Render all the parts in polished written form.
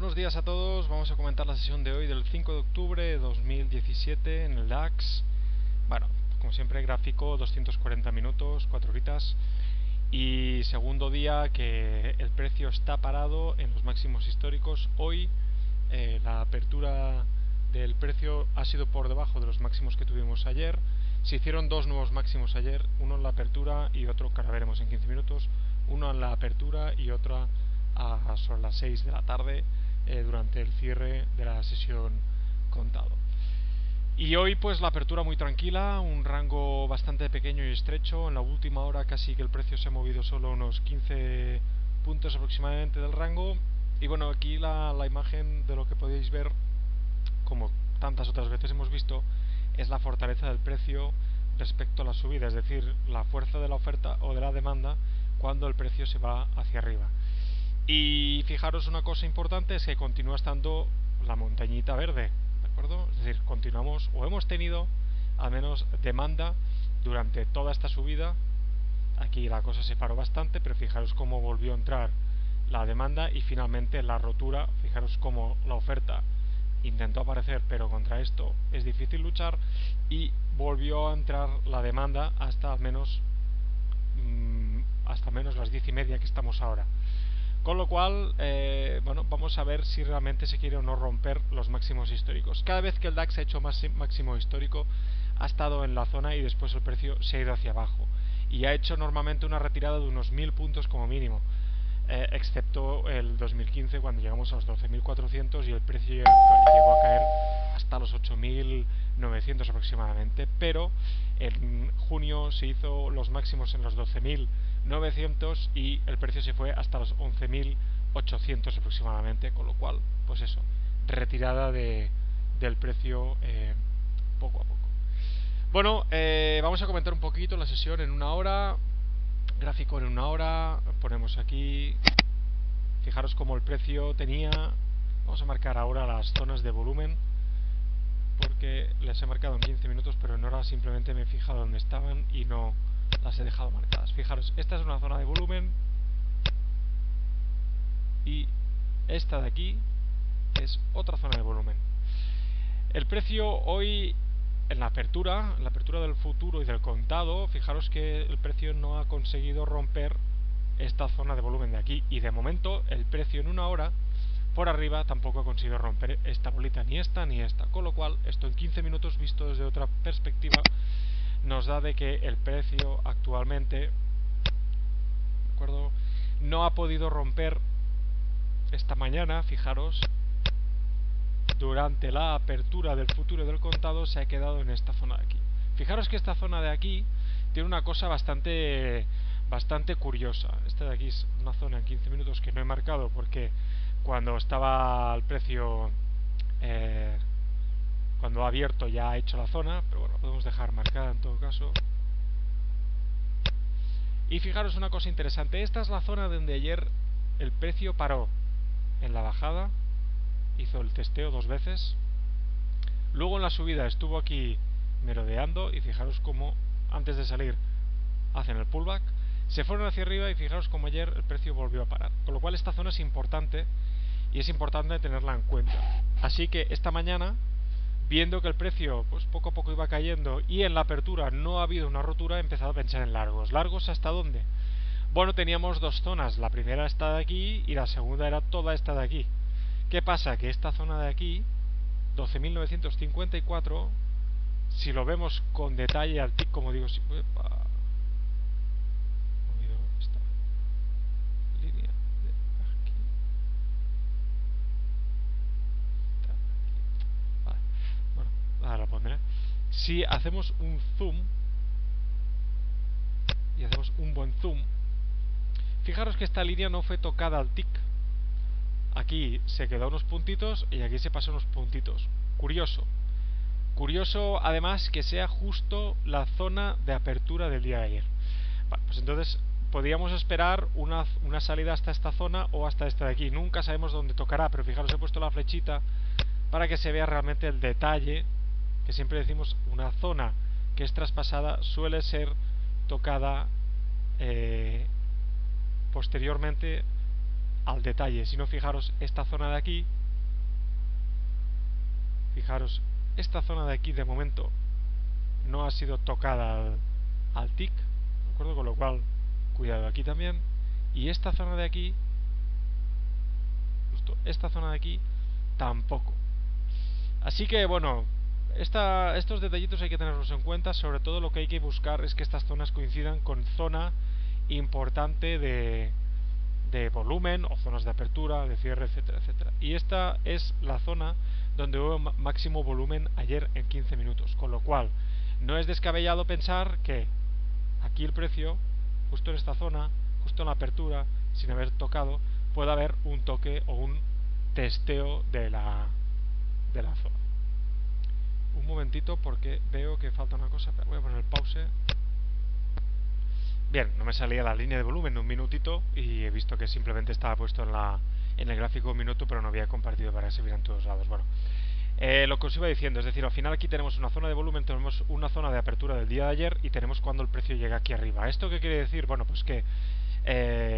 Buenos días a todos, vamos a comentar la sesión de hoy del 5 de octubre de 2017 en el DAX. Bueno, como siempre gráfico 240 minutos, 4 horitas. Y segundo día que el precio está parado en los máximos históricos. Hoy la apertura del precio ha sido por debajo de los máximos que tuvimos ayer. Se hicieron dos nuevos máximos ayer, uno en la apertura y otro, que ahora veremos en 15 minutos, uno en la apertura y otra sobre las 6 de la tarde durante el cierre de la sesión contado. Y hoy pues la apertura muy tranquila, un rango bastante pequeño y estrecho. En la última hora casi que el precio se ha movido solo unos 15 puntos aproximadamente del rango. Y bueno, aquí la imagen de lo que podéis ver, como tantas otras veces hemos visto, es la fortaleza del precio respecto a la subida, es decir, la fuerza de la oferta o de la demanda cuando el precio se va hacia arriba. Y fijaros una cosa importante, es que continúa estando la montañita verde, ¿de acuerdo? Es decir, continuamos o hemos tenido al menos demanda durante toda esta subida. Aquí la cosa se paró bastante, pero fijaros cómo volvió a entrar la demanda y finalmente la rotura. Fijaros cómo la oferta intentó aparecer, pero contra esto es difícil luchar, y volvió a entrar la demanda hasta al menos las 10:30 que estamos ahora. Con lo cual, bueno, vamos a ver si realmente se quiere o no romper los máximos históricos. Cada vez que el DAX ha hecho máximo histórico, ha estado en la zona y después el precio se ha ido hacia abajo. Y ha hecho normalmente una retirada de unos 1000 puntos como mínimo, excepto el 2015 cuando llegamos a los 12.400 y el precio llegó a caer hasta los 8.900 aproximadamente. Pero en junio se hizo los máximos en los 12.900 y el precio se fue hasta los 11.800 aproximadamente, con lo cual, pues eso, retirada del precio poco a poco. Bueno, vamos a comentar un poquito la sesión en una hora, gráfico en una hora, ponemos aquí, fijaros cómo el precio tenía, vamos a marcar ahora las zonas de volumen, porque les he marcado en 15 minutos, pero en hora simplemente me he fijado dónde estaban y no las he dejado marcadas. Fijaros, esta es una zona de volumen y esta de aquí es otra zona de volumen. El precio hoy en la apertura del futuro y del contado, fijaros que el precio no ha conseguido romper esta zona de volumen de aquí, y de momento el precio en una hora por arriba tampoco ha conseguido romper esta bolita, ni esta ni esta, con lo cual esto en 15 minutos visto desde otra perspectiva nos da de que el precio actualmente, ¿de acuerdo?, no ha podido romper esta mañana. Fijaros, durante la apertura del futuro y del contado se ha quedado en esta zona de aquí. Fijaros que esta zona de aquí tiene una cosa bastante curiosa. Esta de aquí es una zona en 15 minutos que no he marcado porque cuando estaba el precio, cuando ha abierto ya ha hecho la zona, pero bueno, podemos dejar marcada en todo caso. Y fijaros una cosa interesante, esta es la zona donde ayer el precio paró en la bajada, hizo el testeo dos veces, luego en la subida estuvo aquí merodeando y fijaros cómo antes de salir hacen el pullback, se fueron hacia arriba y fijaros como ayer el precio volvió a parar, con lo cual esta zona es importante y es importante tenerla en cuenta. Así que esta mañana, viendo que el precio pues poco a poco iba cayendo y en la apertura no ha habido una rotura, he empezado a pensar en largos. ¿Largos hasta dónde? Bueno, teníamos dos zonas, la primera esta de aquí y la segunda era toda esta de aquí. ¿Qué pasa? Que esta zona de aquí, 12.954, si lo vemos con detalle al tick, como digo, movido esta línea de aquí, vale. Bueno, ahora lo pondré. Si hacemos un zoom y hacemos un buen zoom, fijaros que esta línea no fue tocada al tick. Aquí se quedó unos puntitos y aquí se pasó unos puntitos. Curioso. Curioso además que sea justo la zona de apertura del día de ayer. Bueno, pues entonces podríamos esperar una salida hasta esta zona o hasta esta de aquí. Nunca sabemos dónde tocará, pero fijaros, he puesto la flechita para que se vea realmente el detalle, que siempre decimos una zona que es traspasada suele ser tocada posteriormente al detalle, sino fijaros esta zona de aquí. Fijaros, esta zona de aquí de momento no ha sido tocada al tick, ¿de acuerdo? Con lo cual, cuidado aquí también. Y esta zona de aquí, justo esta zona de aquí, tampoco. Así que bueno, estos detallitos hay que tenerlos en cuenta. Sobre todo lo que hay que buscar es que estas zonas coincidan con zona importante de volumen o zonas de apertura, de cierre, etcétera, etcétera. Y esta es la zona donde hubo máximo volumen ayer en 15 minutos. Con lo cual, no es descabellado pensar que aquí el precio, justo en esta zona, justo en la apertura, sin haber tocado, puede haber un toque o un testeo de la zona. Un momentito porque veo que falta una cosa. Voy a poner el pause. Bien, no me salía la línea de volumen en un minutito y he visto que simplemente estaba puesto en el gráfico un minuto, pero no había compartido para que se viera en todos lados. Bueno, lo que os iba diciendo, es decir, al final aquí tenemos una zona de volumen, tenemos una zona de apertura del día de ayer y tenemos cuando el precio llega aquí arriba. ¿Esto qué quiere decir? Bueno, pues que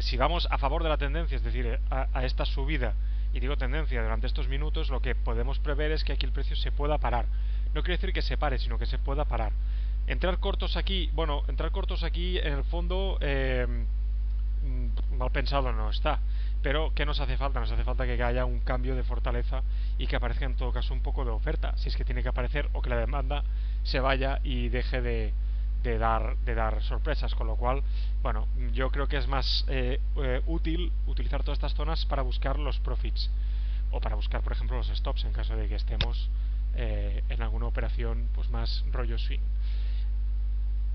si vamos a favor de la tendencia, es decir, a esta subida, y digo tendencia, durante estos minutos, lo que podemos prever es que aquí el precio se pueda parar. No quiere decir que se pare, sino que se pueda parar. Entrar cortos aquí, bueno, entrar cortos aquí en el fondo mal pensado no está. Pero ¿qué nos hace falta? Nos hace falta que haya un cambio de fortaleza y que aparezca en todo caso un poco de oferta, si es que tiene que aparecer, o que la demanda se vaya y deje de dar sorpresas. Con lo cual, bueno, yo creo que es más útil utilizar todas estas zonas para buscar los profits o para buscar, por ejemplo, los stops en caso de que estemos en alguna operación pues más rollo swing.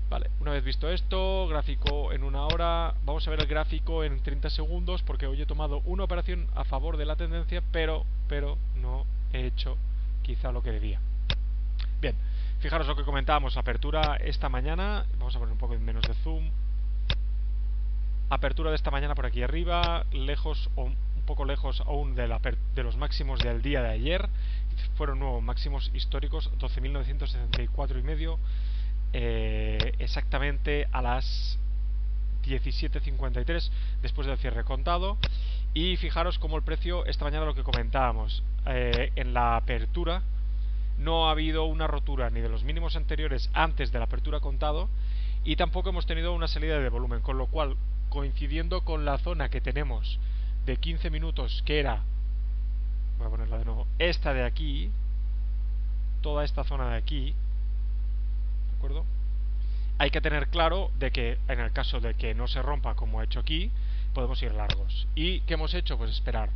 Vale, una vez visto esto, gráfico en 1 hora, vamos a ver el gráfico en 30 segundos, porque hoy he tomado una operación a favor de la tendencia, pero no he hecho quizá lo que debía. Bien, fijaros lo que comentábamos, apertura esta mañana, vamos a poner un poco menos de zoom. Apertura de esta mañana por aquí arriba, lejos o un poco lejos aún de los máximos del día de ayer. Fueron nuevos máximos históricos, 12.974,5. Exactamente a las 17:53 después del cierre contado. Y fijaros como el precio esta mañana, lo que comentábamos, en la apertura no ha habido una rotura ni de los mínimos anteriores antes de la apertura contado, y tampoco hemos tenido una salida de volumen, con lo cual, coincidiendo con la zona que tenemos de 15 minutos, que era, voy a ponerla de nuevo, esta de aquí, toda esta zona de aquí, ¿de acuerdo? Hay que tener claro de que en el caso de que no se rompa como he hecho aquí, podemos ir largos. ¿Y qué hemos hecho? Pues esperar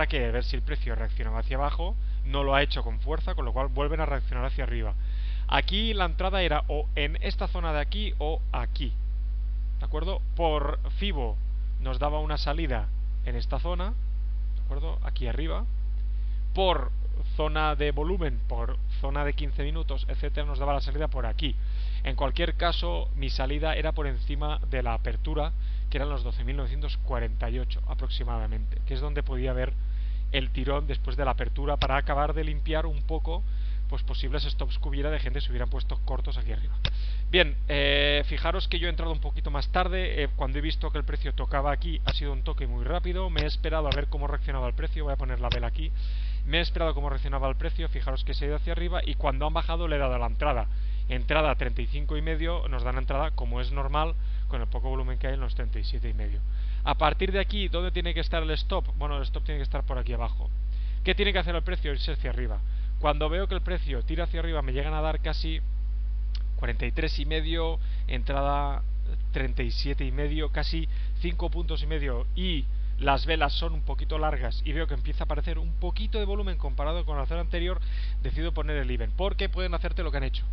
a ver si el precio reaccionaba hacia abajo. No lo ha hecho con fuerza, con lo cual vuelven a reaccionar hacia arriba. Aquí la entrada era o en esta zona de aquí o aquí, ¿de acuerdo? Por FIBO nos daba una salida en esta zona, ¿de acuerdo? Aquí arriba. Por zona de volumen, por zona de 15 minutos, etcétera, nos daba la salida por aquí. En cualquier caso, mi salida era por encima de la apertura, que eran los 12.948 aproximadamente, que es donde podía haber el tirón después de la apertura, para acabar de limpiar un poco pues posibles stops que hubiera de gente que se hubieran puesto cortos aquí arriba. Bien, fijaros que yo he entrado un poquito más tarde. Cuando he visto que el precio tocaba aquí, ha sido un toque muy rápido. Me he esperado a ver cómo reaccionaba el precio. Voy a poner la vela aquí. Me he esperado cómo reaccionaba el precio. Fijaros que se ha ido hacia arriba, y cuando han bajado le he dado la entrada. Entrada a 35,5, nos dan entrada como es normal con el poco volumen que hay en los 37,5. A partir de aquí, ¿dónde tiene que estar el stop? Bueno, el stop tiene que estar por aquí abajo. ¿Qué tiene que hacer el precio? Irse hacia arriba. Cuando veo que el precio tira hacia arriba, me llegan a dar casi 43,5, entrada 37,5, casi 5 puntos y medio, y las velas son un poquito largas y veo que empieza a aparecer un poquito de volumen comparado con la zona anterior, decido poner el even, porque pueden hacerte lo que han hecho,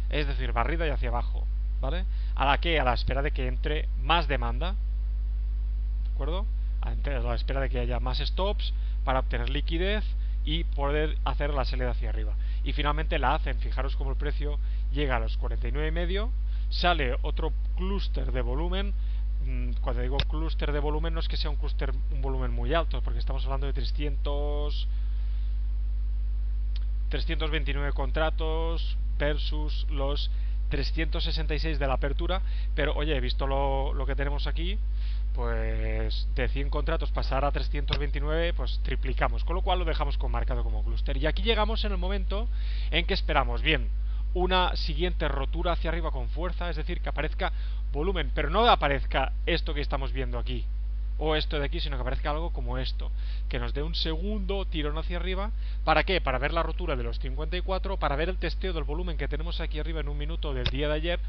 es decir, barrida y hacia abajo, ¿vale? A la espera de que entre más demanda, ¿de acuerdo? A la espera de que haya más stops para obtener liquidez y poder hacer la salida hacia arriba. Y finalmente la hacen. Fijaros como el precio llega a los 49,5, sale otro clúster de volumen. Cuando digo clúster de volumen, no es que sea un volumen muy alto, porque estamos hablando de 329 contratos versus los 366 de la apertura. Pero oye, he visto lo que tenemos aquí, pues de 100 contratos pasar a 329, pues triplicamos, con lo cual lo dejamos con marcado como clúster. Y aquí llegamos en el momento en que esperamos, bien, una siguiente rotura hacia arriba con fuerza, es decir, que aparezca volumen, pero no aparezca esto que estamos viendo aquí, o esto de aquí, sino que aparezca algo como esto, que nos dé un segundo tirón hacia arriba. ¿Para qué? Para ver la rotura de los 54, para ver el testeo del volumen que tenemos aquí arriba en un minuto del día de ayer,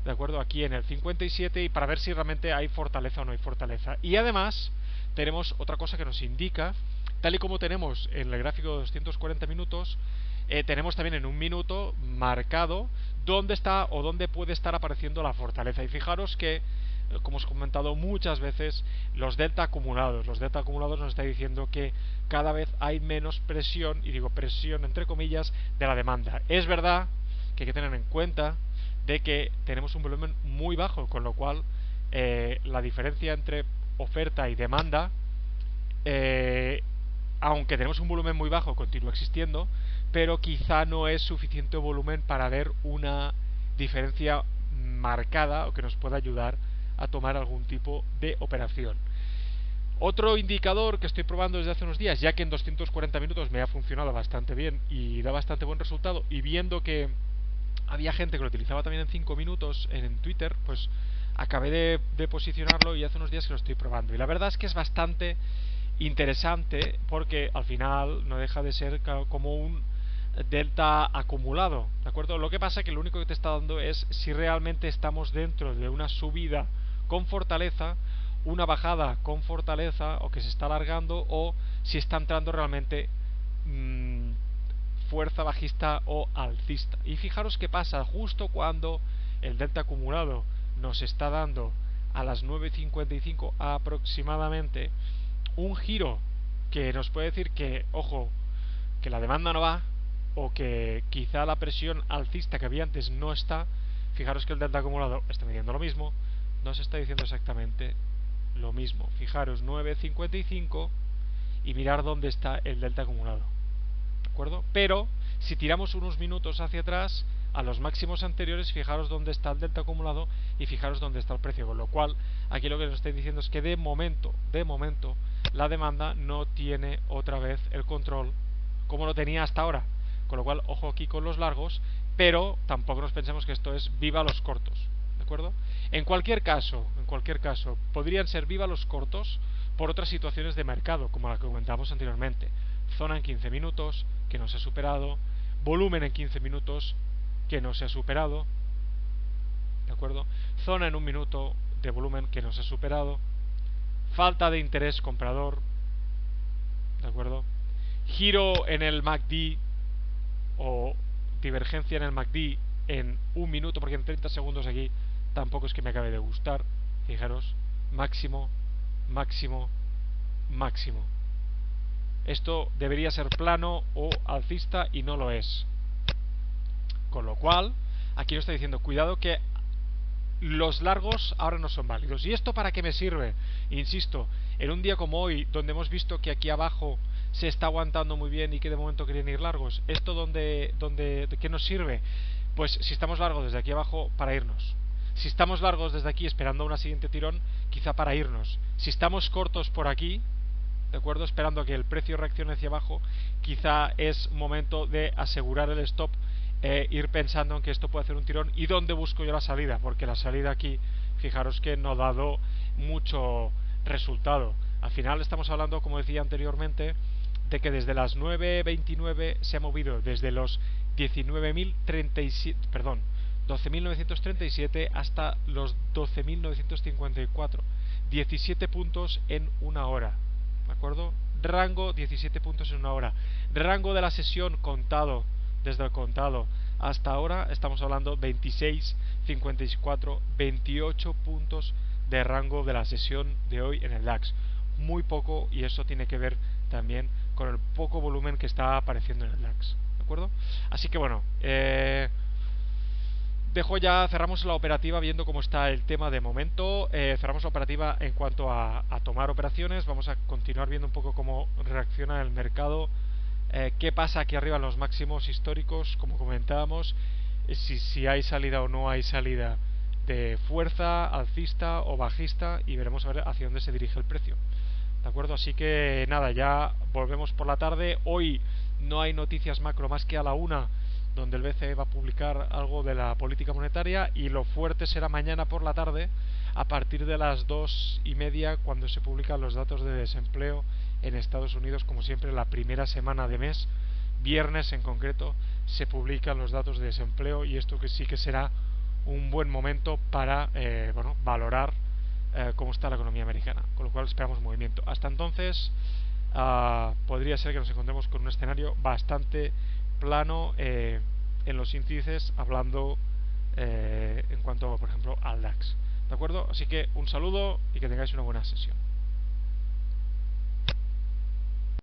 de acuerdo, aquí en el 57, y para ver si realmente hay fortaleza o no hay fortaleza. Y además tenemos otra cosa que nos indica, tal y como tenemos en el gráfico de 240 minutos, tenemos también en un minuto marcado dónde está o dónde puede estar apareciendo la fortaleza. Y fijaros que, como os he comentado muchas veces, los delta acumulados nos está diciendo que cada vez hay menos presión, y digo presión entre comillas, de la demanda. Es verdad que hay que tener en cuenta de que tenemos un volumen muy bajo, con lo cual la diferencia entre oferta y demanda, aunque tenemos un volumen muy bajo, continúa existiendo, pero quizá no es suficiente volumen para ver una diferencia marcada o que nos pueda ayudar a tomar algún tipo de operación. Otro indicador que estoy probando desde hace unos días, ya que en 240 minutos me ha funcionado bastante bien y da bastante buen resultado, y viendo que había gente que lo utilizaba también en 5 minutos en Twitter, pues acabé de posicionarlo, y hace unos días que lo estoy probando. Y la verdad es que es bastante interesante, porque al final no deja de ser como un delta acumulado, ¿de acuerdo? Lo que pasa es que lo único que te está dando es si realmente estamos dentro de una subida con fortaleza, una bajada con fortaleza, o que se está alargando, o si está entrando realmente fuerza bajista o alcista. Y fijaros qué pasa justo cuando el delta acumulado nos está dando a las 9:55 aproximadamente un giro que nos puede decir que, ojo, que la demanda no va, o que quizá la presión alcista que había antes no está. Fijaros que el delta acumulado está midiendo lo mismo, nos está diciendo exactamente lo mismo. Fijaros, 9:55, y mirar dónde está el delta acumulado, ¿de acuerdo? Pero si tiramos unos minutos hacia atrás a los máximos anteriores, fijaros dónde está el delta acumulado y fijaros dónde está el precio, con lo cual aquí lo que nos está diciendo es que de momento la demanda no tiene otra vez el control como lo tenía hasta ahora, con lo cual ojo aquí con los largos, pero tampoco nos pensemos que esto es viva los cortos, ¿de acuerdo? En cualquier caso podrían ser viva los cortos por otras situaciones de mercado, como la que comentamos anteriormente. Zona en 15 minutos que no se ha superado, volumen en 15 minutos que no se ha superado, ¿de acuerdo? Zona en un minuto de volumen que no se ha superado, falta de interés comprador, ¿de acuerdo? Giro en el MACD o divergencia en el MACD en un minuto, porque en 30 segundos aquí tampoco es que me acabe de gustar. Fijaros, máximo, máximo, máximo. Esto debería ser plano o alcista y no lo es. Con lo cual, aquí nos está diciendo, cuidado que los largos ahora no son válidos. ¿Y esto para qué me sirve? Insisto, en un día como hoy, donde hemos visto que aquí abajo se está aguantando muy bien y que de momento quieren ir largos, ¿esto de qué nos sirve? Pues si estamos largos desde aquí abajo, para irnos. Si estamos largos desde aquí esperando una siguiente tirón, quizá para irnos. Si estamos cortos por aquí, ¿de acuerdo?, esperando a que el precio reaccione hacia abajo, quizá es momento de asegurar el stop, ir pensando en que esto puede hacer un tirón. ¿Y dónde busco yo la salida? Porque la salida aquí, fijaros que no ha dado mucho resultado. Al final estamos hablando, como decía anteriormente, de que desde las 9:29 se ha movido desde los 12.937 hasta los 12.954, 17 puntos en una hora, ¿de acuerdo? Rango 17 puntos en una hora. Rango de la sesión contado, desde el contado hasta ahora estamos hablando 26, 54, 28 puntos de rango de la sesión de hoy en el DAX. Muy poco, y eso tiene que ver también con el poco volumen que está apareciendo en el DAX, ¿de acuerdo? Así que bueno, cerramos la operativa viendo cómo está el tema de momento. Cerramos la operativa en cuanto a tomar operaciones. Vamos a continuar viendo un poco cómo reacciona el mercado, qué pasa aquí arriba en los máximos históricos, como comentábamos, si hay salida o no hay salida de fuerza alcista o bajista, y veremos a ver hacia dónde se dirige el precio. ¿De acuerdo? Así que nada, ya volvemos por la tarde. Hoy no hay noticias macro más que a la 1, donde el BCE va a publicar algo de la política monetaria, y lo fuerte será mañana por la tarde a partir de las 2:30, cuando se publican los datos de desempleo en Estados Unidos. Como siempre, la primera semana de mes, viernes en concreto, se publican los datos de desempleo, y esto que sí que será un buen momento para valorar cómo está la economía americana, con lo cual esperamos movimiento. Hasta entonces podría ser que nos encontremos con un escenario bastante plano en los índices, hablando en cuanto, por ejemplo, al DAX. ¿De acuerdo? Así que un saludo y que tengáis una buena sesión.